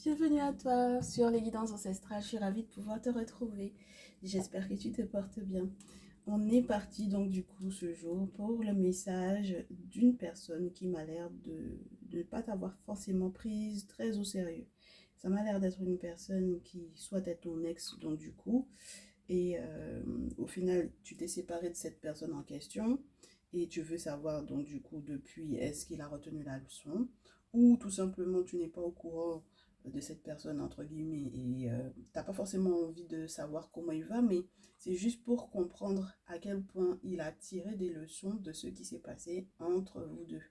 Bienvenue à toi sur les guidances ancestrales. Je suis ravie de pouvoir te retrouver. J'espère que tu te portes bien. On est parti donc du coup ce jour pour le message d'une personne qui m'a l'air de ne pas t'avoir forcément prise très au sérieux. Ça m'a l'air d'être une personne qui soit est ton ex donc du coup et au final tu t'es séparé de cette personne en question et tu veux savoir donc du coup depuis est-ce qu'il a retenu la leçon ou tout simplement tu n'es pas au courant de cette personne entre guillemets et t'as pas forcément envie de savoir comment il va, mais c'est juste pour comprendre à quel point il a tiré des leçons de ce qui s'est passé entre vous deux.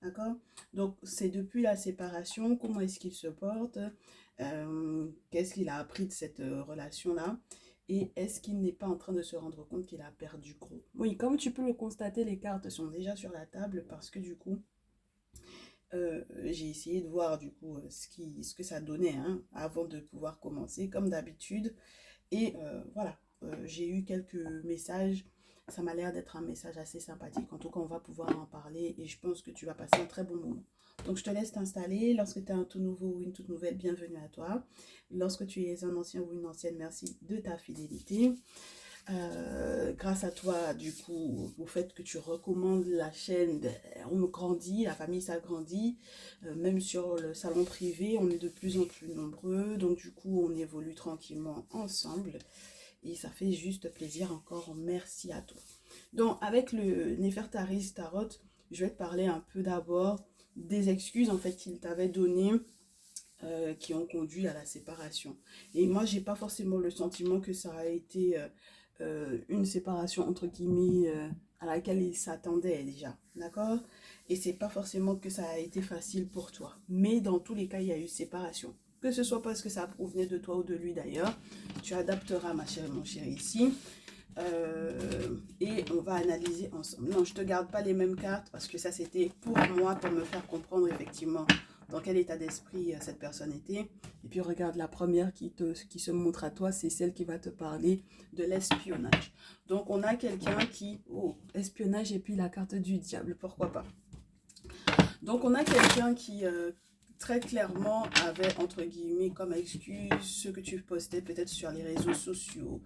D'accord? Donc c'est depuis la séparation, comment est-ce qu'il se porte, qu'est-ce qu'il a appris de cette relation-là, et est-ce qu'il n'est pas en train de se rendre compte qu'il a perdu gros? Oui, comme tu peux le constater, les cartes sont déjà sur la table parce que du coup, j'ai essayé de voir du coup ce que ça donnait hein, avant de pouvoir commencer comme d'habitude. Et voilà, j'ai eu quelques messages. Ça m'a l'air d'être un message assez sympathique. En tout cas, on va pouvoir en parler et je pense que tu vas passer un très bon moment. Donc, je te laisse t'installer. Lorsque tu es un tout nouveau ou une toute nouvelle, bienvenue à toi. Lorsque tu es un ancien ou une ancienne, merci de ta fidélité. Grâce à toi, du coup, au fait que tu recommandes la chaîne, on grandit, la famille s'agrandit, même sur le salon privé, on est de plus en plus nombreux, donc du coup, on évolue tranquillement ensemble et ça fait juste plaisir encore, merci à toi. Donc, avec le Nefertari Tarot, je vais te parler un peu d'abord des excuses en fait qu'il t'avait données qui ont conduit à la séparation. Et moi, j'ai pas forcément le sentiment que ça a été une séparation entre guillemets à laquelle il s'attendait déjà, d'accord? Et c'est pas forcément que ça a été facile pour toi. Mais dans tous les cas, il y a eu séparation. Que ce soit parce que ça provenait de toi ou de lui d'ailleurs, tu adapteras ma chère, mon chéri ici. Et on va analyser ensemble. Non, je te garde pas les mêmes cartes parce que ça c'était pour moi, pour me faire comprendre effectivement dans quel état d'esprit cette personne était. Et puis regarde, la première qui se montre à toi, c'est celle qui va te parler de l'espionnage. Donc on a quelqu'un qui... Oh, espionnage et puis la carte du diable, pourquoi pas. Donc on a quelqu'un qui... très clairement avait entre guillemets comme excuse ce que tu postais peut-être sur les réseaux sociaux,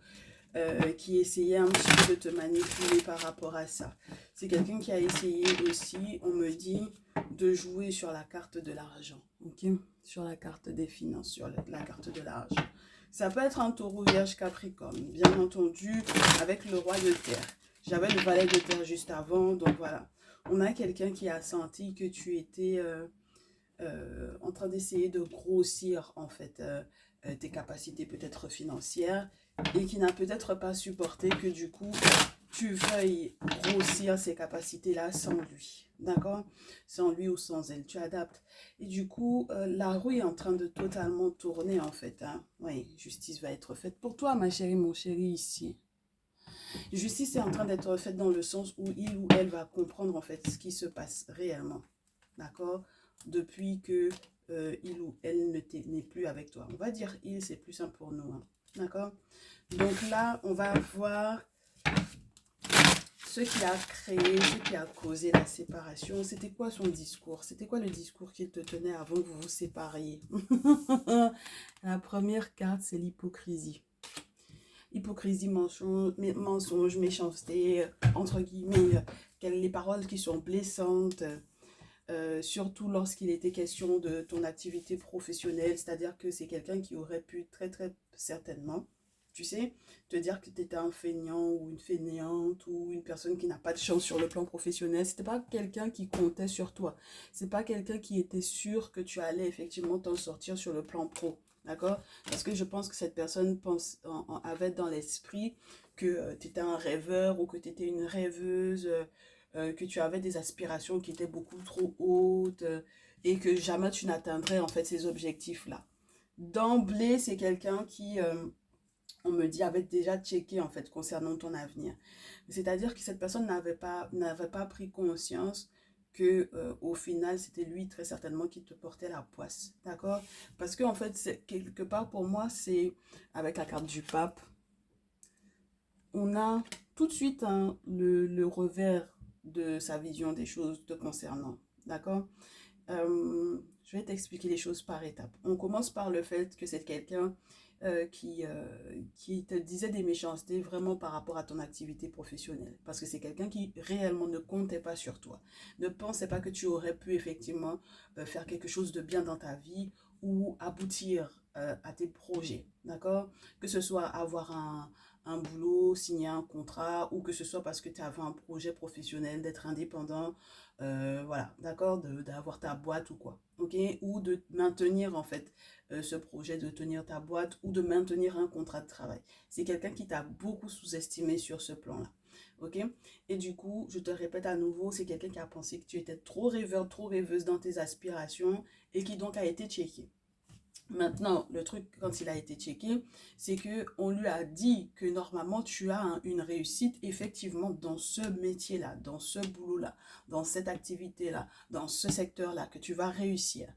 qui essayait un petit peu de te manipuler par rapport à ça. C'est quelqu'un qui a essayé aussi, on me dit, de jouer sur la carte de l'argent, ok? Sur la carte des finances, sur la carte de l'argent. Ça peut être un taureau vierge capricorne, bien entendu, avec le roi de terre. J'avais le valet de terre juste avant, donc voilà. On a quelqu'un qui a senti que tu étais en train d'essayer de grossir en fait tes capacités peut-être financières et qui n'a peut-être pas supporté que du coup tu veuilles grossir ces capacités-là sans lui, d'accord? Sans lui ou sans elle, tu adaptes. Et du coup, la roue est en train de totalement tourner en fait, hein. Oui, justice va être faite pour toi, ma chérie, mon chéri, ici. Justice est en train d'être faite dans le sens où il ou elle va comprendre en fait ce qui se passe réellement, d'accord? Depuis que il ou elle n'est plus avec toi. On va dire il, c'est plus simple pour nous, hein. D'accord? Donc là, on va voir ce qui a créé, ce qui a causé la séparation. C'était quoi son discours? C'était quoi le discours qu'il te tenait avant que vous vous sépariez? La première carte, c'est l'hypocrisie. Hypocrisie, mensonge, méchanceté, entre guillemets, les paroles qui sont blessantes, surtout lorsqu'il était question de ton activité professionnelle, c'est-à-dire que c'est quelqu'un qui aurait pu très très certainement, tu sais, te dire que tu étais un feignant ou une fainéante ou une personne qui n'a pas de chance sur le plan professionnel. C'était pas quelqu'un qui comptait sur toi. C'est pas quelqu'un qui était sûr que tu allais effectivement t'en sortir sur le plan pro. D'accord? Parce que je pense que cette personne avait dans l'esprit que tu étais un rêveur ou que tu étais une rêveuse, que tu avais des aspirations qui étaient beaucoup trop hautes et que jamais tu n'atteindrais en fait ces objectifs-là. D'emblée, c'est quelqu'un qui, on me dit, avait déjà checké en fait concernant ton avenir. C'est-à-dire que cette personne n'avait pas pris conscience que au final c'était lui très certainement qui te portait la poisse, d'accord? Parce que en fait quelque part pour moi c'est avec la carte du pape, on a tout de suite hein, le revers de sa vision des choses te concernant, d'accord? je vais t'expliquer les choses par étapes. On commence par le fait que c'est quelqu'un qui te disait des méchancetés vraiment par rapport à ton activité professionnelle. Parce que c'est quelqu'un qui réellement ne comptait pas sur toi. Ne pensait pas que tu aurais pu effectivement faire quelque chose de bien dans ta vie ou aboutir à tes projets. D'accord? Que ce soit avoir un boulot, signer un contrat, ou que ce soit parce que tu avais un projet professionnel, d'être indépendant, voilà, d'accord, d'avoir ta boîte ou quoi, ok, ou de maintenir en fait ce projet, de tenir ta boîte ou de maintenir un contrat de travail. C'est quelqu'un qui t'a beaucoup sous-estimé sur ce plan-là, ok, et du coup, je te répète à nouveau, c'est quelqu'un qui a pensé que tu étais trop rêveur, trop rêveuse dans tes aspirations et qui donc a été checké. Maintenant, le truc, quand il a été checké, c'est que on lui a dit que normalement, tu as une réussite effectivement dans ce métier-là, dans ce boulot-là, dans cette activité-là, dans ce secteur-là, que tu vas réussir.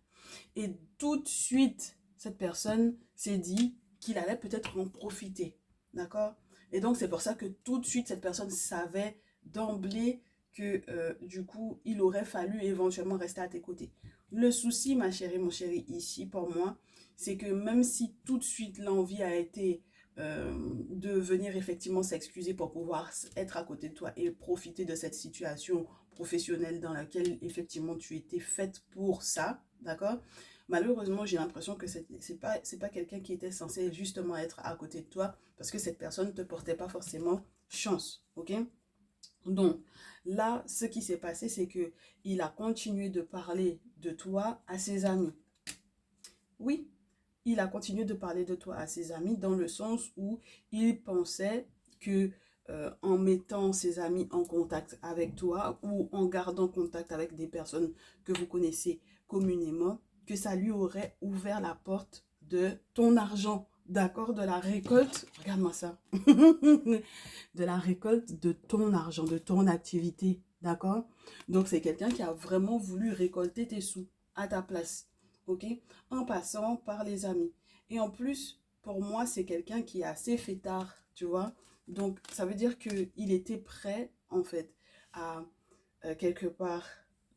Et tout de suite, cette personne s'est dit qu'il allait peut-être en profiter. D'accord? Et donc, c'est pour ça que tout de suite, cette personne savait d'emblée que du coup, il aurait fallu éventuellement rester à tes côtés. Le souci, ma chérie, mon chéri, ici, pour moi, c'est que même si tout de suite l'envie a été de venir effectivement s'excuser pour pouvoir être à côté de toi et profiter de cette situation professionnelle dans laquelle effectivement tu étais faite pour ça, d'accord? Malheureusement, j'ai l'impression que c'est pas quelqu'un qui était censé justement être à côté de toi parce que cette personne ne te portait pas forcément chance, ok? Donc, là, ce qui s'est passé, c'est que il a continué de parler de toi à ses amis. Oui, il a continué de parler de toi à ses amis dans le sens où il pensait que en mettant ses amis en contact avec toi ou en gardant contact avec des personnes que vous connaissez communément, que ça lui aurait ouvert la porte de ton argent, d'accord, de la récolte, regarde-moi ça, de la récolte de ton argent, de ton activité, d'accord? Donc c'est quelqu'un qui a vraiment voulu récolter tes sous à ta place, ok? En passant par les amis. Et en plus, pour moi, c'est quelqu'un qui est assez fêtard, tu vois. Donc, ça veut dire qu'il était prêt, en fait, à quelque part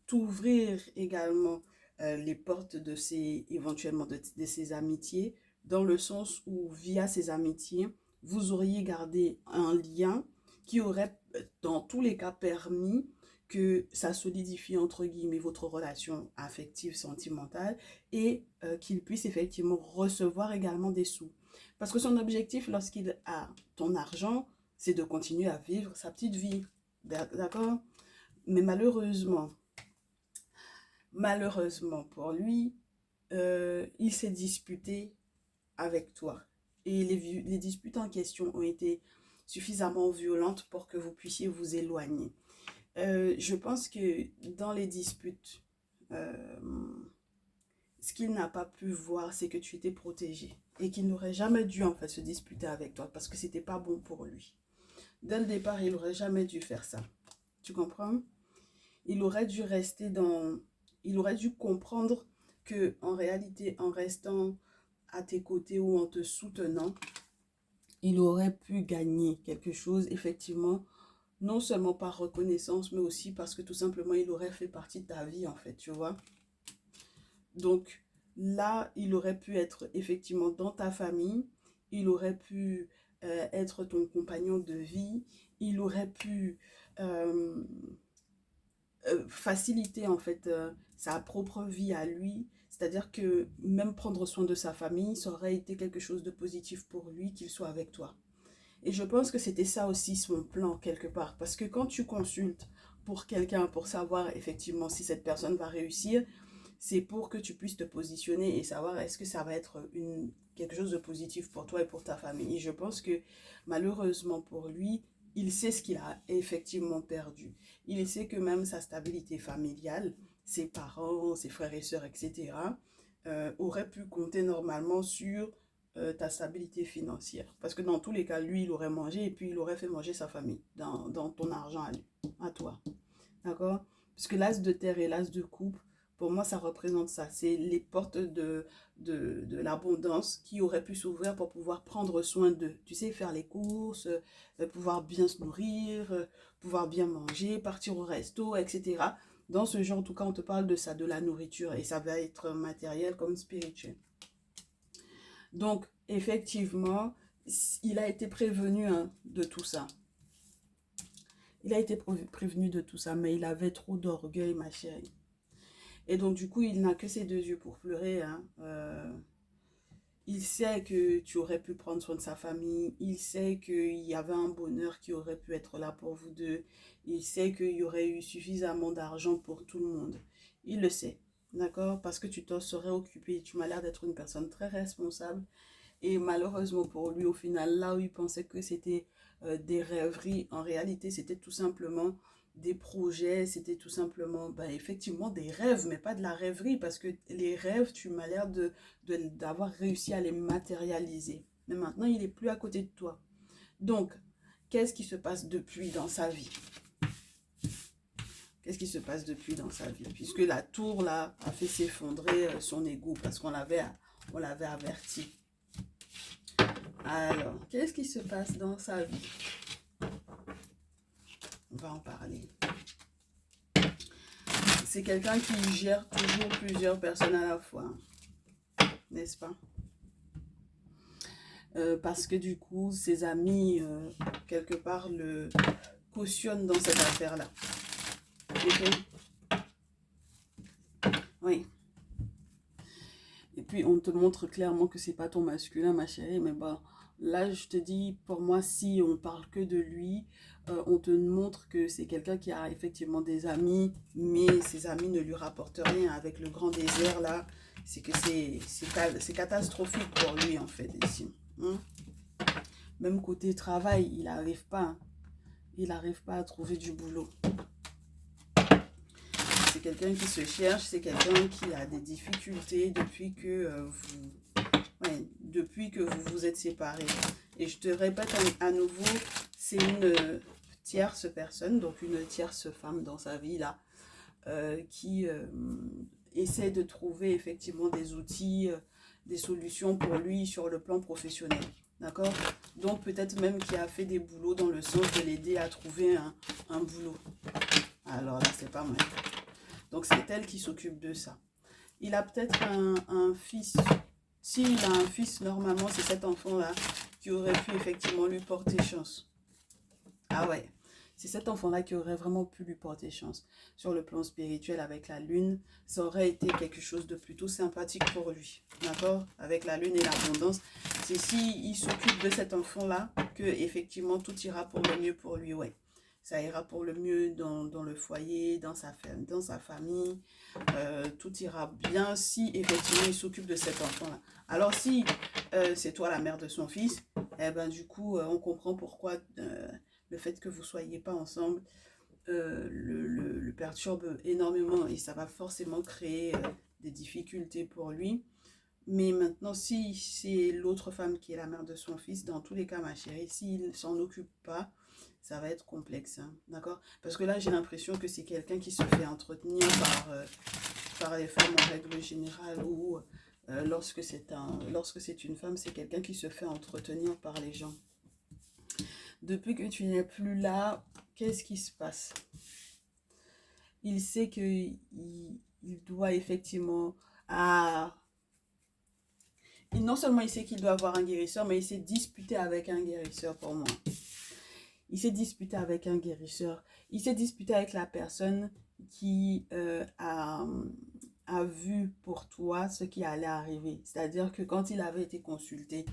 t'ouvrir également les portes de ses, éventuellement, de ses amitiés, dans le sens où, via ses amitiés, vous auriez gardé un lien qui aurait, dans tous les cas, permis que ça solidifie entre guillemets votre relation affective, sentimentale et qu'il puisse effectivement recevoir également des sous. Parce que son objectif lorsqu'il a ton argent, c'est de continuer à vivre sa petite vie. D'accord? Mais malheureusement pour lui, il s'est disputé avec toi. Et les disputes en question ont été suffisamment violentes pour que vous puissiez vous éloigner. Je pense que dans les disputes, ce qu'il n'a pas pu voir, c'est que tu étais protégé et qu'il n'aurait jamais dû en fait se disputer avec toi parce que c'était pas bon pour lui. Dès le départ, il n'aurait jamais dû faire ça. Tu comprends? Il aurait dû rester dans... Il aurait dû comprendre que en réalité, en restant à tes côtés ou en te soutenant, il aurait pu gagner quelque chose, effectivement, non seulement par reconnaissance, mais aussi parce que tout simplement, il aurait fait partie de ta vie, en fait, tu vois. Donc, là, il aurait pu être effectivement dans ta famille, il aurait pu être ton compagnon de vie, il aurait pu euh, faciliter, en fait, sa propre vie à lui. C'est-à-dire que même prendre soin de sa famille, ça aurait été quelque chose de positif pour lui, qu'il soit avec toi. Et je pense que c'était ça aussi son plan quelque part. Parce que quand tu consultes pour quelqu'un, pour savoir effectivement si cette personne va réussir, c'est pour que tu puisses te positionner et savoir est-ce que ça va être quelque chose de positif pour toi et pour ta famille. Et je pense que malheureusement pour lui, il sait ce qu'il a effectivement perdu. Il sait que même sa stabilité familiale, ses parents, ses frères et sœurs, etc., auraient pu compter normalement sur ta stabilité financière. Parce que dans tous les cas, lui, il aurait mangé et puis il aurait fait manger sa famille dans ton argent à lui, à toi. D'accord? Parce que l'as de terre et l'as de coupe, pour moi, ça représente ça. C'est les portes de l'abondance qui auraient pu s'ouvrir pour pouvoir prendre soin d'eux. Tu sais, faire les courses, pouvoir bien se nourrir, pouvoir bien manger, partir au resto, etc. Dans ce genre, en tout cas, on te parle de ça, de la nourriture. Et ça va être matériel comme spirituel. Donc, effectivement, il a été prévenu hein, de tout ça. Il a été prévenu de tout ça, mais il avait trop d'orgueil, ma chérie. Et donc, du coup, il n'a que ses deux yeux pour pleurer. Hein. Il sait que tu aurais pu prendre soin de sa famille. Il sait qu'il y avait un bonheur qui aurait pu être là pour vous deux. Il sait qu'il y aurait eu suffisamment d'argent pour tout le monde. Il le sait, d'accord? Parce que tu t'en serais occupé. Tu m'as l'air d'être une personne très responsable. Et malheureusement pour lui, au final, là où il pensait que c'était des rêveries, en réalité, c'était tout simplement des projets, c'était tout simplement, effectivement, des rêves, mais pas de la rêverie, parce que les rêves, tu m'as l'air d'avoir réussi à les matérialiser. Mais maintenant, il n'est plus à côté de toi. Donc, qu'est-ce qui se passe depuis dans sa vie? Qu'est-ce qui se passe depuis dans sa vie? Puisque la tour, là, a fait s'effondrer son ego, parce qu'on l'avait averti. Alors, qu'est-ce qui se passe dans sa vie? On va en parler. C'est quelqu'un qui gère toujours plusieurs personnes à la fois, n'est-ce pas? Parce que du coup, ses amis, quelque part, le cautionnent dans cette affaire-là. Ok? Oui. Et puis, on te montre clairement que c'est pas ton masculin, ma chérie, mais bon, là, je te dis, pour moi, si on parle que de lui, on te montre que c'est quelqu'un qui a effectivement des amis, mais ses amis ne lui rapportent rien. Avec le grand désert, là, c'est que c'est catastrophique pour lui, en fait, ici. Hein? Même côté travail, il n'arrive pas. Hein? Il n'arrive pas à trouver du boulot. C'est quelqu'un qui se cherche, c'est quelqu'un qui a des difficultés depuis que depuis que vous vous êtes séparés. Et je te répète à nouveau, c'est une tierce personne, donc une tierce femme dans sa vie là, qui essaie de trouver effectivement des outils, des solutions pour lui sur le plan professionnel. D'accord? Donc peut-être même qu'il a fait des boulots dans le sens de l'aider à trouver un boulot. Alors là, c'est pas mal. Donc c'est elle qui s'occupe de ça. Il a peut-être un fils. S'il a un fils, normalement, c'est cet enfant-là qui aurait pu effectivement lui porter chance. Ah ouais, c'est cet enfant-là qui aurait vraiment pu lui porter chance. Sur le plan spirituel, avec la lune, ça aurait été quelque chose de plutôt sympathique pour lui. D'accord? Avec la lune et l'abondance. C'est s'il s'occupe de cet enfant-là que effectivement tout ira pour le mieux pour lui, ouais. Ça ira pour le mieux dans le foyer, dans sa famille. Tout ira bien si effectivement il s'occupe de cet enfant-là. Alors si c'est toi la mère de son fils, eh ben, du coup on comprend pourquoi le fait que vous ne soyez pas ensemble le perturbe énormément et ça va forcément créer des difficultés pour lui. Mais maintenant, si c'est l'autre femme qui est la mère de son fils, dans tous les cas, ma chérie, s'il ne s'en occupe pas, ça va être complexe, hein, d'accord? Parce que là, j'ai l'impression que c'est quelqu'un qui se fait entretenir par les femmes en règle générale ou lorsque c'est une femme, c'est quelqu'un qui se fait entretenir par les gens. Depuis que tu n'es plus là, qu'est-ce qui se passe? Il sait qu'il doit effectivement... non seulement il sait qu'il doit avoir un guérisseur, mais il s'est disputé avec un guérisseur pour moi. Il s'est disputé avec un guérisseur. Il s'est disputé avec la personne qui a vu pour toi ce qui allait arriver. C'est-à-dire que quand il avait été consulté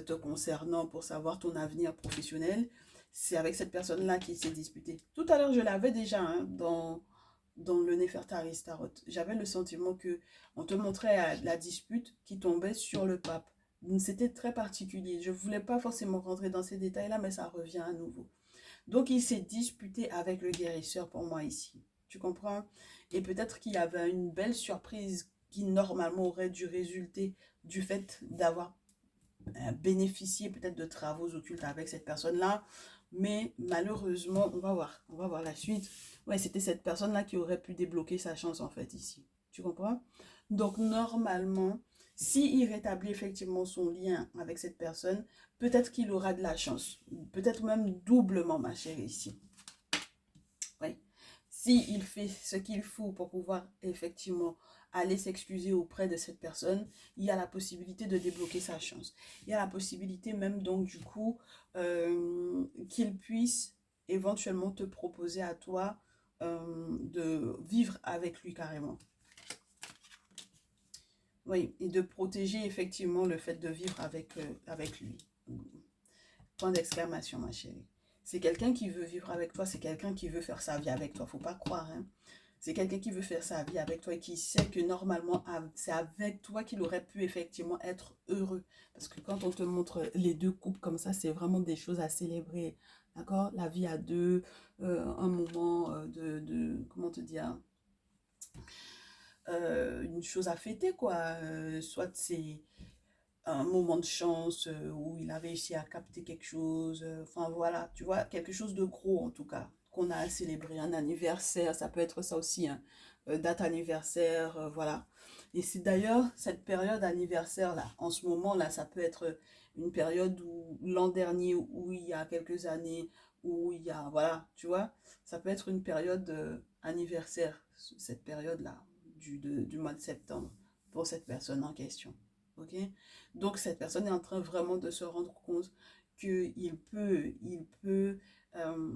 te concernant pour savoir ton avenir professionnel, c'est avec cette personne-là qu'il s'est disputé. Tout à l'heure, je l'avais déjà hein, dans le Nefertari Tarot. J'avais le sentiment que on te montrait la dispute qui tombait sur le pape. C'était très particulier. Je ne voulais pas forcément rentrer dans ces détails-là, mais ça revient à nouveau. Donc, il s'est disputé avec le guérisseur pour moi ici. Tu comprends? Et peut-être qu'il avait une belle surprise qui normalement aurait dû résulter du fait d'avoir bénéficié peut-être de travaux occultes avec cette personne-là. Mais malheureusement, on va voir la suite. Ouais, c'était cette personne-là qui aurait pu débloquer sa chance en fait ici. Tu comprends? Donc normalement, s'il rétablit effectivement son lien avec cette personne, peut-être qu'il aura de la chance. Peut-être même doublement, ma chérie, ici. Oui. s'il fait ce qu'il faut pour pouvoir effectivement aller s'excuser auprès de cette personne, il y a la possibilité de débloquer sa chance. Il y a la possibilité même donc du coup qu'il puisse éventuellement te proposer à toi de vivre avec lui carrément. Oui, et de protéger effectivement le fait de vivre avec lui. Point d'exclamation, ma chérie. C'est quelqu'un qui veut vivre avec toi, c'est quelqu'un qui veut faire sa vie avec toi, faut pas croire, hein. C'est quelqu'un qui veut faire sa vie avec toi et qui sait que normalement, c'est avec toi qu'il aurait pu effectivement être heureux. Parce que quand on te montre les deux couples comme ça, c'est vraiment des choses à célébrer. D'accord? La vie à deux, un moment comment te dire, une chose à fêter, quoi. Soit c'est un moment de chance où il a réussi à capter quelque chose. Enfin voilà, tu vois, quelque chose de gros en tout cas, qu'on a à célébrer. Un anniversaire, ça peut être ça aussi, hein. Date anniversaire, voilà. Et c'est d'ailleurs cette période anniversaire là, en ce moment là, ça peut être une période où l'an dernier, où il y a quelques années, où il y a, voilà, tu vois, ça peut être une période anniversaire, cette période là, du mois de septembre, pour cette personne en question. Ok? Donc cette personne est en train vraiment de se rendre compte qu'il peut,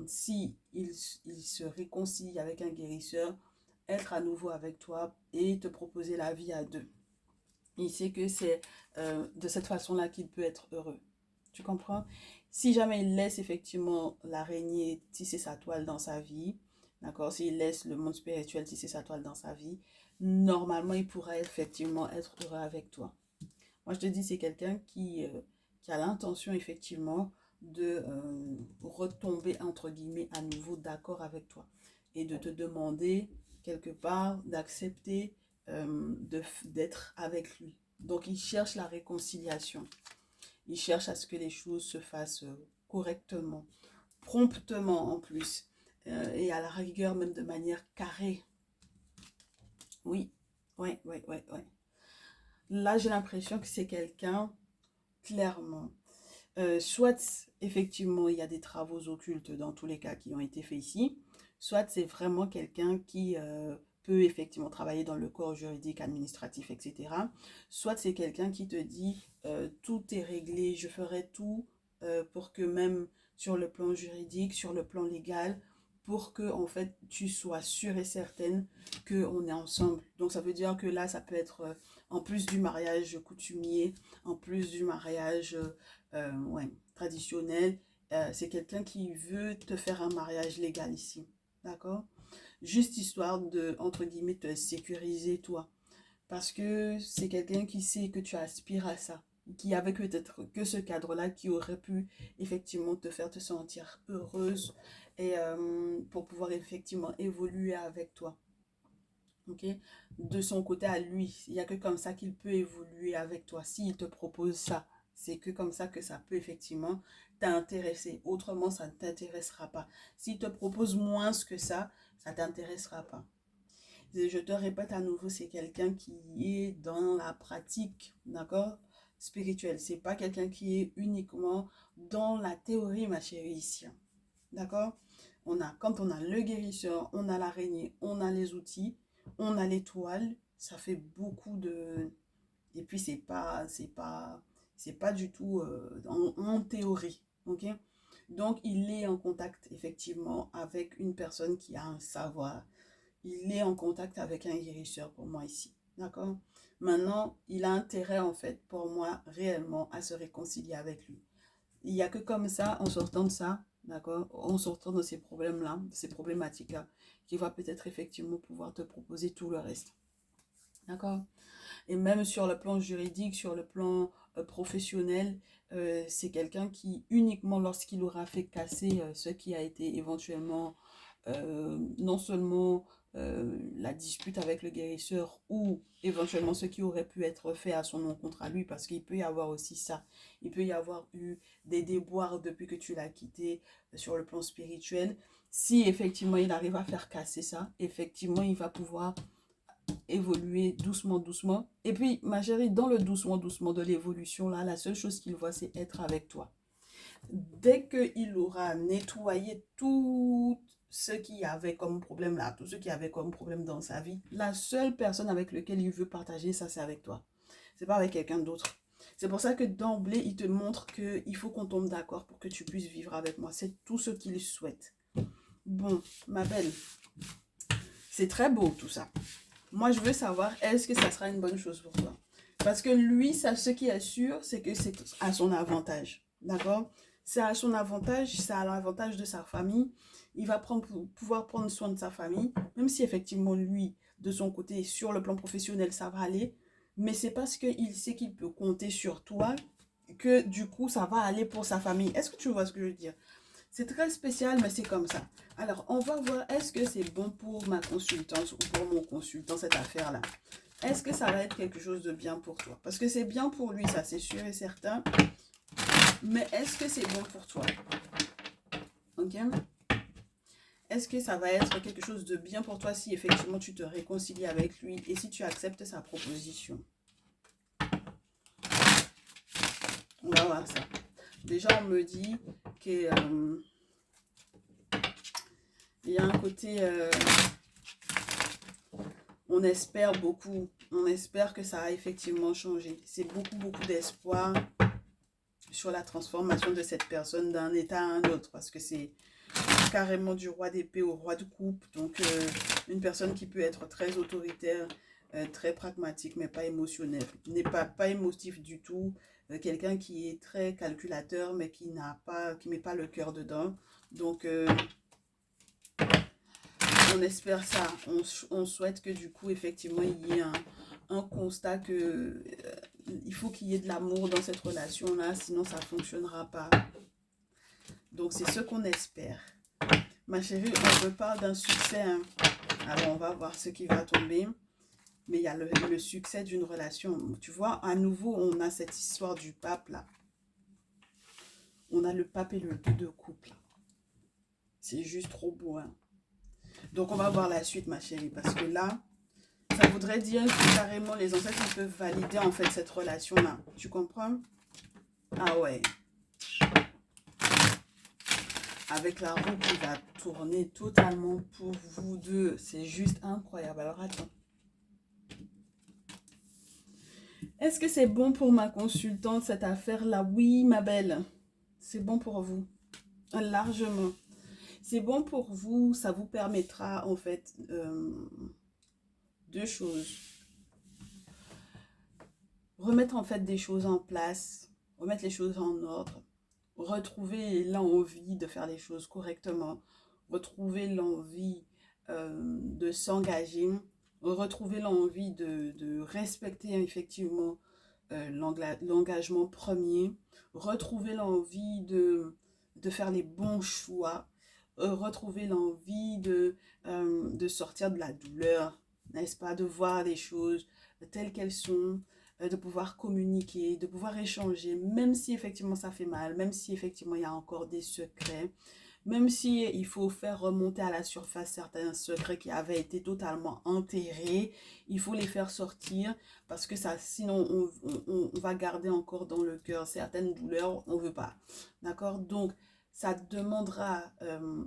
si il se réconcilie avec un guérisseur, être à nouveau avec toi et te proposer la vie à deux. Il sait que c'est de cette façon-là qu'il peut être heureux. Tu comprends? Si jamais il laisse effectivement l'araignée tisser sa toile dans sa vie, d'accord? S'il laisse le monde spirituel tisser sa toile dans sa vie, normalement, il pourrait effectivement être heureux avec toi. Moi, je te dis, c'est quelqu'un qui a l'intention, effectivement, de retomber, entre guillemets, à nouveau d'accord avec toi. Et de te demander, quelque part, d'accepter d'être avec lui. Donc, il cherche la réconciliation. Il cherche à ce que les choses se fassent correctement, promptement en plus. Et à la rigueur, même de manière carrée. Oui, ouais, ouais, ouais, ouais. Là, j'ai l'impression que c'est quelqu'un, clairement. Soit, effectivement, il y a des travaux occultes dans tous les cas qui ont été faits ici, soit c'est vraiment quelqu'un qui peut effectivement travailler dans le corps juridique, administratif, etc. Soit c'est quelqu'un qui te dit tout est réglé, je ferai tout pour que même sur le plan juridique, sur le plan légal, pour que en fait tu sois sûre et certaine qu'on est ensemble. Donc ça veut dire que là, ça peut être en plus du mariage coutumier, en plus du mariage ouais, traditionnel, c'est quelqu'un qui veut te faire un mariage légal ici. D'accord? Juste histoire de, entre guillemets, te sécuriser toi. Parce que c'est quelqu'un qui sait que tu aspires à ça. Qui avait peut-être que ce cadre-là qui aurait pu effectivement te faire te sentir heureuse et pour pouvoir effectivement évoluer avec toi. Ok? De son côté à lui, il n'y a que comme ça qu'il peut évoluer avec toi. S'il te propose ça, c'est que comme ça que ça peut effectivement t'intéresser. Autrement, ça ne t'intéressera pas. S'il te propose moins que ça ne t'intéressera pas. Et je te répète à nouveau, c'est quelqu'un qui est dans la pratique, d'accord, spirituelle. C'est pas quelqu'un qui est uniquement dans la théorie, ma chérie, ici. D'accord? Quand on a le guérisseur, on a l'araignée, on a les outils, on a l'étoile, ça fait beaucoup de... Et puis, c'est pas du tout en théorie, ok? Donc, il est en contact, effectivement, avec une personne qui a un savoir. Il est en contact avec un guérisseur pour moi ici, d'accord? Maintenant, il a intérêt, en fait, pour moi, réellement, à se réconcilier avec lui. Il n'y a que comme ça, en sortant de ça, d'accord, en sortant de ces problèmes-là, de ces problématiques-là, qu'il va peut-être effectivement pouvoir te proposer tout le reste. D'accord? Et même sur le plan juridique, sur le plan professionnel, c'est quelqu'un qui, uniquement lorsqu'il aura fait casser ce qui a été éventuellement non seulement la dispute avec le guérisseur ou éventuellement ce qui aurait pu être fait à son encontre à lui, parce qu'il peut y avoir aussi ça. Il peut y avoir eu des déboires depuis que tu l'as quitté sur le plan spirituel. Si effectivement il arrive à faire casser ça, effectivement il va pouvoir évoluer doucement, doucement. Et puis, ma chérie, dans le doucement, doucement de l'évolution, là, la seule chose qu'il voit, c'est être avec toi. Dès qu'il aura nettoyé tout ceux qui avaient comme problème là, tous ceux qui avaient comme problème dans sa vie, la seule personne avec laquelle il veut partager ça, c'est avec toi. C'est pas avec quelqu'un d'autre. C'est pour ça que d'emblée, il te montre qu'il faut qu'on tombe d'accord pour que tu puisses vivre avec moi. C'est tout ce qu'il souhaite. Bon, ma belle, c'est très beau tout ça. Moi, je veux savoir, est-ce que ça sera une bonne chose pour toi? Parce que lui, ça, ce qui est sûr, c'est que c'est à son avantage. D'accord? C'est à son avantage, c'est à l'avantage de sa famille. Il va pouvoir prendre soin de sa famille, même si effectivement, lui, de son côté, sur le plan professionnel, ça va aller. Mais c'est parce qu'il sait qu'il peut compter sur toi que du coup, ça va aller pour sa famille. Est-ce que tu vois ce que je veux dire? C'est très spécial, mais c'est comme ça. Alors, on va voir, est-ce que c'est bon pour ma consultante ou pour mon consultant, cette affaire-là? Est-ce que ça va être quelque chose de bien pour toi? Parce que c'est bien pour lui, ça c'est sûr et certain. Mais est-ce que c'est bon pour toi? Ok? Est-ce que ça va être quelque chose de bien pour toi si effectivement tu te réconcilies avec lui et si tu acceptes sa proposition? On va voir ça. Déjà, on me dit que il y a un côté, on espère beaucoup. On espère que ça a effectivement changé. C'est beaucoup d'espoir sur la transformation de cette personne d'un état à un autre. Parce que c'est carrément du roi d'épée au roi de coupe. Donc, une personne qui peut être très autoritaire, très pragmatique, mais pas émotionnel. N'est pas émotif du tout. Quelqu'un qui est très calculateur, mais qui met pas le cœur dedans. Donc, on espère ça. On souhaite que du coup, effectivement, il y ait un constat que il faut qu'il y ait de l'amour dans cette relation-là, sinon ça ne fonctionnera pas. Donc, c'est ce qu'on espère. Ma chérie, on me parle d'un succès. Hein. Alors, on va voir ce qui va tomber. Mais il y a le succès d'une relation. Tu vois, à nouveau, on a cette histoire du pape, là. On a le pape et le 2 de couple. C'est juste trop beau, hein. Donc, on va voir la suite, ma chérie. Parce que là, ça voudrait dire que carrément, les ancêtres ils peuvent valider, en fait, cette relation-là. Tu comprends? Ah ouais. Avec la roue qui va tourner totalement pour vous deux. C'est juste incroyable. Alors, attends. Est-ce que c'est bon pour ma consultante, cette affaire-là? Oui, ma belle. C'est bon pour vous. Largement. C'est bon pour vous. Ça vous permettra, en fait, deux choses. Remettre, en fait, des choses en place. Remettre les choses en ordre. Retrouver l'envie de faire les choses correctement. Retrouver l'envie de s'engager. Retrouver l'envie de respecter, effectivement, l'engagement premier, retrouver l'envie de faire les bons choix, retrouver l'envie de sortir de la douleur, n'est-ce pas, de voir les choses telles qu'elles sont, de pouvoir communiquer, de pouvoir échanger, même si effectivement ça fait mal, même si effectivement il y a encore des secrets, même si il faut faire remonter à la surface certains secrets qui avaient été totalement enterrés, il faut les faire sortir parce que ça, sinon on va garder encore dans le cœur certaines douleurs, on ne veut pas. D'accord? Donc, ça demandera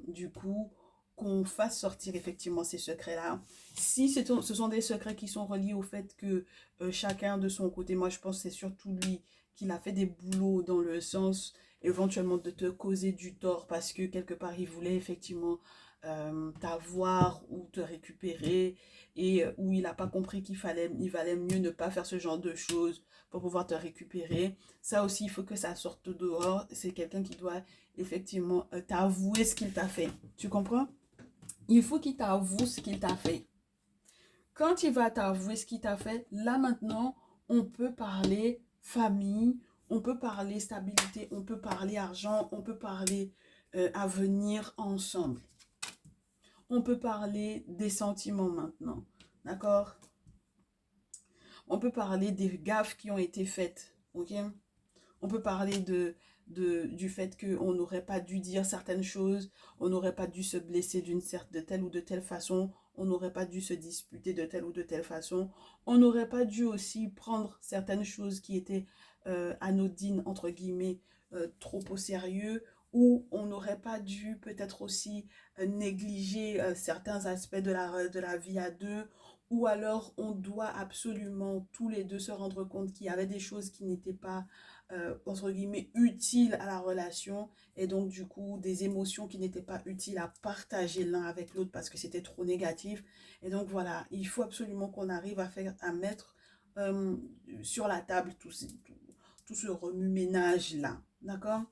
du coup qu'on fasse sortir effectivement ces secrets-là. Si ce sont des secrets qui sont reliés au fait que chacun de son côté, moi je pense que c'est surtout lui qu'il a fait des boulots dans le sens éventuellement de te causer du tort parce que quelque part il voulait effectivement t'avoir ou te récupérer et où il n'a pas compris il valait mieux ne pas faire ce genre de choses pour pouvoir te récupérer. Ça aussi, il faut que ça sorte dehors. C'est quelqu'un qui doit effectivement t'avouer ce qu'il t'a fait. Tu comprends? Il faut qu'il t'avoue ce qu'il t'a fait. Quand il va t'avouer ce qu'il t'a fait, là maintenant, on peut parler famille, on peut parler stabilité, on peut parler argent, on peut parler avenir ensemble. On peut parler des sentiments maintenant, d'accord? On peut parler des gaffes qui ont été faites, ok? On peut parler du fait qu'on n'aurait pas dû dire certaines choses, on n'aurait pas dû se blesser de telle ou de telle façon, on n'aurait pas dû se disputer de telle ou de telle façon, on n'aurait pas dû aussi prendre certaines choses qui étaient anodines, entre guillemets, trop au sérieux, ou on n'aurait pas dû peut-être aussi négliger certains aspects de la vie à deux, ou alors on doit absolument tous les deux se rendre compte qu'il y avait des choses qui n'étaient pas, entre guillemets, utiles à la relation, et donc du coup des émotions qui n'étaient pas utiles à partager l'un avec l'autre parce que c'était trop négatif. Et donc voilà, il faut absolument qu'on arrive à mettre euh, sur la table tout ce remue-ménage-là, d'accord?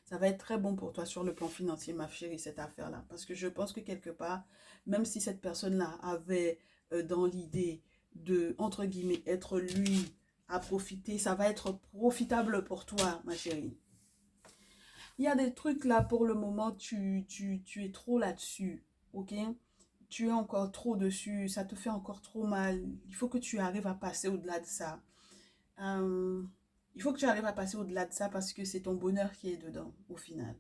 Ça va être très bon pour toi sur le plan financier, ma chérie, cette affaire-là. Parce que je pense que quelque part, même si cette personne-là avait dans l'idée de, entre guillemets, être lui à profiter, ça va être profitable pour toi, ma chérie. Il y a des trucs là, pour le moment, tu es trop là-dessus, ok? Tu es encore trop dessus, ça te fait encore trop mal. Il faut que tu arrives à passer au-delà de ça. Euh, il faut que tu arrives à passer au-delà de ça parce que c'est ton bonheur qui est dedans, au final.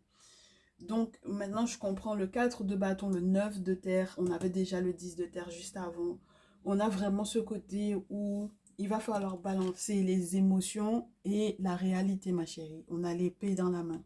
Donc maintenant je comprends le 4 de bâton, le 9 de terre. On avait déjà le 10 de terre juste avant. On a vraiment ce côté où il va falloir balancer les émotions et la réalité, ma chérie. On a l'épée dans la main.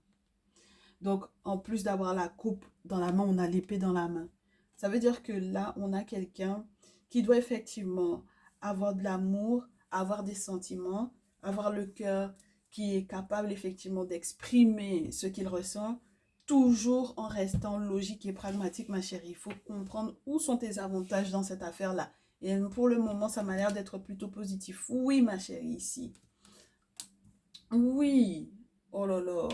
Donc en plus d'avoir la coupe dans la main, on a l'épée dans la main. Ça veut dire que là, on a quelqu'un qui doit effectivement avoir de l'amour, avoir des sentiments, avoir le cœur qui est capable effectivement d'exprimer ce qu'il ressent, toujours en restant logique et pragmatique, ma chérie. Il faut comprendre où sont tes avantages dans cette affaire-là. Et pour le moment, ça m'a l'air d'être plutôt positif. Oui, ma chérie, ici. Oui. Oh là là.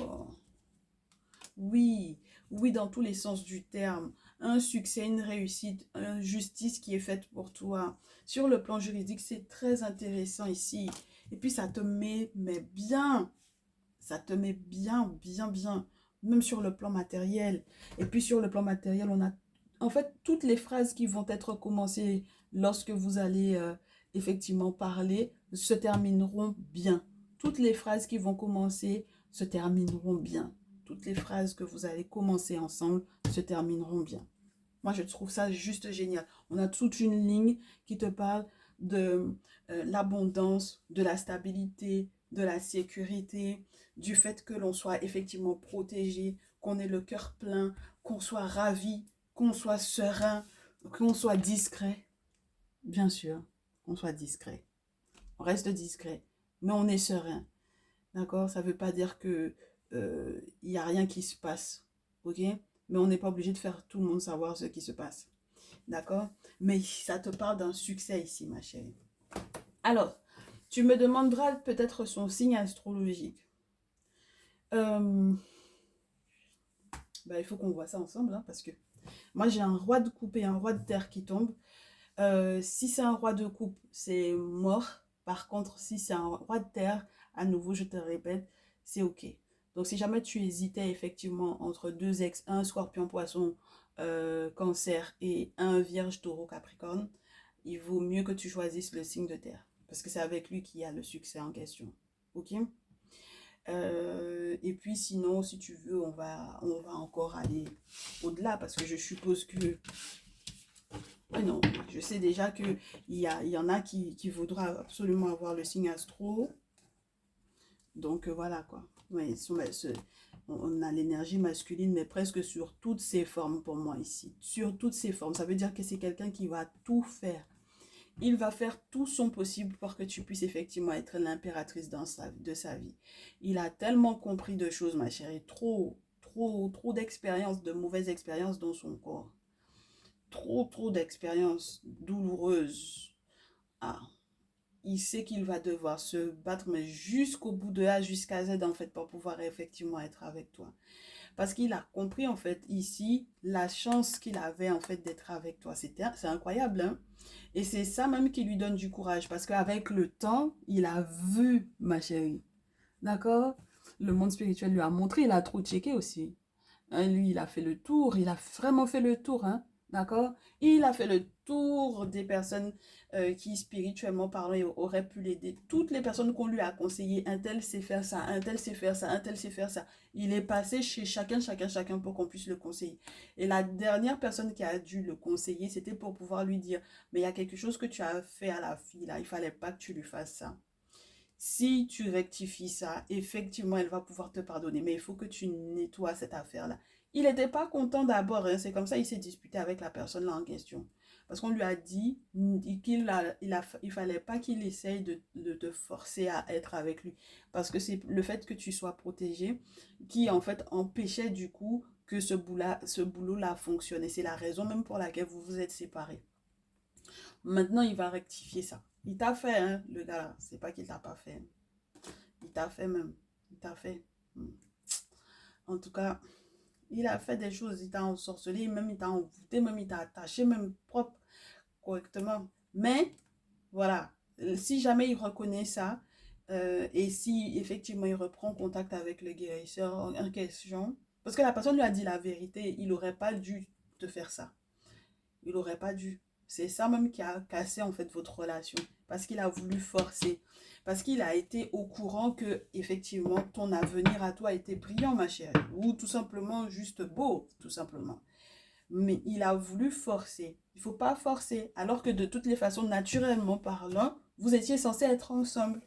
Oui, oui, dans tous les sens du terme. Un succès, une réussite, une justice qui est faite pour toi. Sur le plan juridique, c'est très intéressant ici. Et puis, ça te met mais bien. Ça te met bien, bien, bien. Même sur le plan matériel. Et puis, sur le plan matériel, on a en fait toutes les phrases qui vont être commencées lorsque vous allez effectivement parler se termineront bien. Toutes les phrases qui vont commencer se termineront bien. Toutes les phrases que vous allez commencer ensemble se termineront bien. Moi, je trouve ça juste génial. On a toute une ligne qui te parle de l'abondance, de la stabilité, de la sécurité, du fait que l'on soit effectivement protégé, qu'on ait le cœur plein, qu'on soit ravi, qu'on soit serein, qu'on soit discret. Bien sûr, qu'on soit discret. On reste discret, mais on est serein. D'accord? Ça ne veut pas dire que il n'y a rien qui se passe. Ok? Mais on n'est pas obligé de faire tout le monde savoir ce qui se passe. D'accord? Mais ça te parle d'un succès ici, ma chérie. Alors, tu me demanderas peut-être son signe astrologique. Ben, il faut qu'on voit ça ensemble, hein, parce que moi, j'ai un roi de coupe et un roi de terre qui tombe. Si c'est un roi de coupe, c'est mort. Par contre, si c'est un roi de terre, à nouveau, je te répète, c'est OK. Donc, si jamais tu hésitais effectivement entre deux ex, un scorpion, poisson, cancer et un vierge, taureau, capricorne, il vaut mieux que tu choisisses le signe de terre. Parce que c'est avec lui qu'il y a le succès en question. OK? Et puis sinon, si tu veux, on va encore aller au-delà parce que je suppose que ouais, non, je sais déjà qu'il il y en a qui voudra absolument avoir le signe astro. Donc voilà quoi. Ouais, on a l'énergie masculine, mais presque sur toutes ses formes pour moi ici. Sur toutes ses formes. Ça veut dire que c'est quelqu'un qui va tout faire. Il va faire tout son possible pour que tu puisses effectivement être l'impératrice de sa vie. Il a tellement compris de choses, ma chérie. Trop d'expériences, de mauvaises expériences dans son corps. Trop d'expériences douloureuses. Ah, il sait qu'il va devoir se battre, mais jusqu'au bout de A jusqu'à Z, en fait, pour pouvoir effectivement être avec toi. Parce qu'il a compris, en fait, ici, la chance qu'il avait, en fait, d'être avec toi. C'est incroyable, hein? Et c'est ça même qui lui donne du courage. Parce qu'avec le temps, il a vu, ma chérie. D'accord? Le monde spirituel lui a montré, il a trop checké aussi. Hein, lui, il a fait le tour, il a vraiment fait le tour, hein, d'accord? Il a fait le tour des personnes qui, spirituellement parlant, auraient pu l'aider. Toutes les personnes qu'on lui a conseillé, un tel sait faire ça, un tel sait faire ça, un tel sait faire ça. Il est passé chez chacun pour qu'on puisse le conseiller. Et la dernière personne qui a dû le conseiller, c'était pour pouvoir lui dire, mais il y a quelque chose que tu as fait à la fille, là, il fallait pas que tu lui fasses ça. Si tu rectifies ça, effectivement, elle va pouvoir te pardonner. Mais il faut que tu nettoies cette affaire-là. Il n'était pas content d'abord, hein. C'est comme ça il s'est disputé avec la personne là en question. Parce qu'on lui a dit il fallait pas qu'il essaye de te forcer à être avec lui. Parce que c'est le fait que tu sois protégé qui en fait empêchait du coup que ce boulot-là fonctionne. Et c'est la raison même pour laquelle vous vous êtes séparés. Maintenant, il va rectifier ça. Il t'a fait, hein, le gars là. C'est pas qu'il t'a pas fait. Il t'a fait même. Il t'a fait. En tout cas, il a fait des choses. Il t'a ensorcelé, même il t'a envoûté, même il t'a attaché, même propre, correctement. Mais, voilà. Si jamais il reconnaît ça, et si effectivement il reprend contact avec le guérisseur en question, parce que la personne lui a dit la vérité, il n'aurait pas dû te faire ça. Il n'aurait pas dû. C'est ça même qui a cassé en fait votre relation. Parce qu'il a voulu forcer. Parce qu'il a été au courant que effectivement ton avenir à toi était brillant, ma chérie. Ou tout simplement juste beau, tout simplement. Mais il a voulu forcer. Il ne faut pas forcer. Alors que de toutes les façons, naturellement parlant, vous étiez censés être ensemble.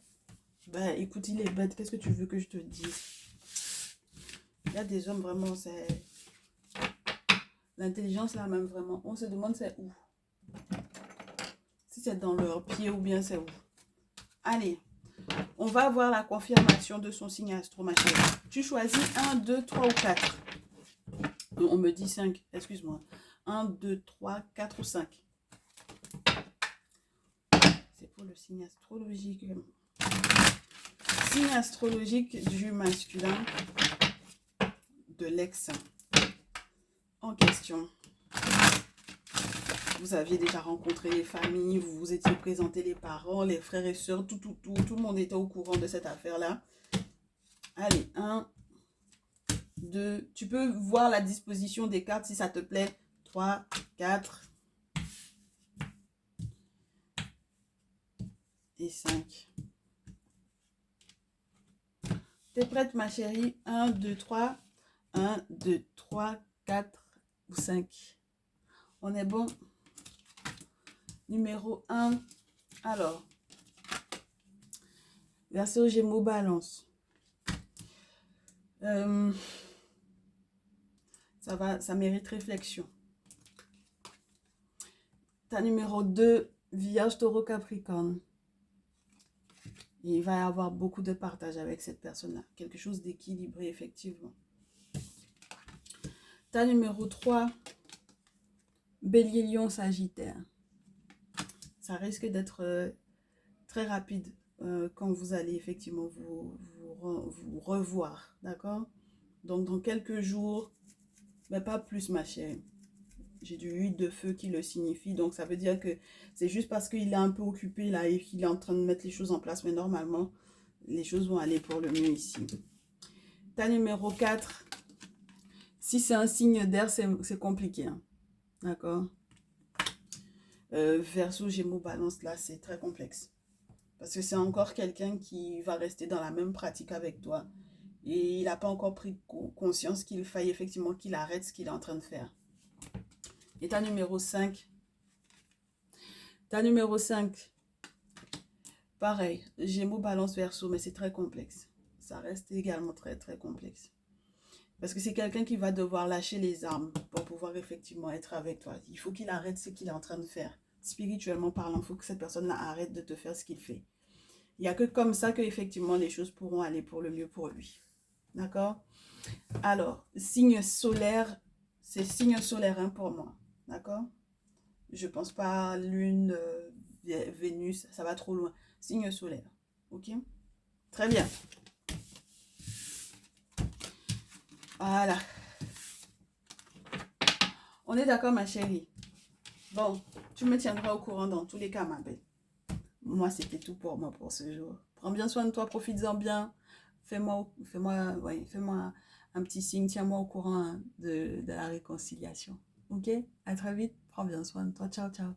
Ben écoute, il est bête. Qu'est-ce que tu veux que je te dise? Il y a des hommes vraiment, c'est... L'intelligence là même vraiment. On se demande c'est où. Si c'est dans leur pied ou bien c'est où. Allez, on va avoir la confirmation de son signe astro, ma chérie. Tu choisis 1, 2, 3 ou 4. On me dit 5, excuse-moi. 1, 2, 3, 4 ou 5. C'est pour le signe astrologique. Signe astrologique du masculin de l'ex en question. Vous aviez déjà rencontré les familles, vous vous étiez présenté les parents, les frères et sœurs, tout le monde était au courant de cette affaire-là. Allez, 1, 2, tu peux voir la disposition des cartes si ça te plaît. 3, 4 et 5. T'es prête, ma chérie? 1, 2, 3. 1, 2, 3, 4 ou 5. On est bon? Numéro 1. Alors, Verseau, Gémeaux, Balance. Ça mérite réflexion. Ta numéro 2, Vierge, Taureau, Capricorne. Et il va y avoir beaucoup de partage avec cette personne-là. Quelque chose d'équilibré, effectivement. Ta numéro 3, Bélier, Lion, Sagittaire. Ça risque d'être très rapide quand vous allez effectivement vous revoir. D'accord? Donc, dans quelques jours, mais pas plus, ma chérie. J'ai du 8 de feu qui le signifie. Donc, ça veut dire que c'est juste parce qu'il est un peu occupé là et qu'il est en train de mettre les choses en place. Mais normalement, les choses vont aller pour le mieux ici. Ta numéro 4, si c'est un signe d'air, c'est compliqué. Hein. D'accord? Verseau, Gémeaux, Balance, là, c'est très complexe. Parce que c'est encore quelqu'un qui va rester dans la même pratique avec toi. Et il n'a pas encore pris conscience qu'il faille effectivement qu'il arrête ce qu'il est en train de faire. Et ta numéro 5. Ta numéro 5. Pareil, Gémeaux, Balance, Verseau, mais c'est très complexe. Ça reste également très, très complexe. Parce que c'est quelqu'un qui va devoir lâcher les armes pour pouvoir effectivement être avec toi. Il faut qu'il arrête ce qu'il est en train de faire. Spirituellement parlant, il faut que cette personne-là arrête de te faire ce qu'il fait. Il n'y a que comme ça que effectivement les choses pourront aller pour le mieux pour lui. D'accord? Alors, signe solaire, c'est signe solaire hein, pour moi. D'accord? Je ne pense pas Lune, Vénus, ça va trop loin. Signe solaire. Ok? Très bien. Voilà. On est d'accord, ma chérie? Bon, tu me tiendras au courant dans tous les cas, ma belle. Moi, c'était tout pour moi pour ce jour. Prends bien soin de toi, profites-en bien. Fais-moi un petit signe, tiens-moi au courant hein, de la réconciliation. Ok? À très vite, prends bien soin de toi. Ciao, ciao.